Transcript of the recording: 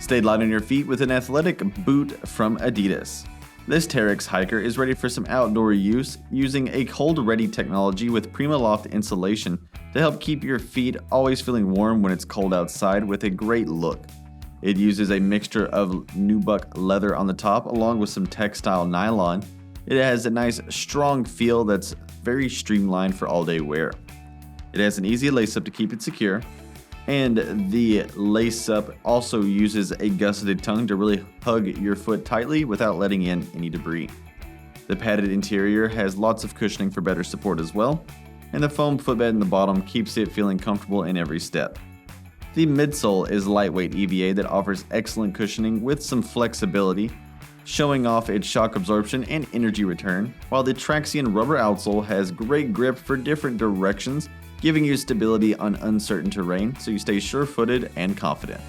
Stay light on your feet with an athletic boot from Adidas. This Terex hiker is ready for some outdoor use using a cold.RDY technology with PrimaLoft insulation to help keep your feet always feeling warm when it's cold outside with a great look. It uses a mixture of nubuck leather on the top along with some textile nylon. It has a nice strong feel that's very streamlined for all-day wear. It has an easy lace-up to keep it secure, and the lace-up also uses a gusseted tongue to really hug your foot tightly without letting in any debris. The padded interior has lots of cushioning for better support as well, and the foam footbed in the bottom keeps it feeling comfortable in every step. The Midsole is Lightweight Eva that offers excellent cushioning with some flexibility, showing off its shock absorption and energy return, while the TRAXION rubber outsole has great grip for different directions, giving you stability on uncertain terrain so you stay sure-footed and confident.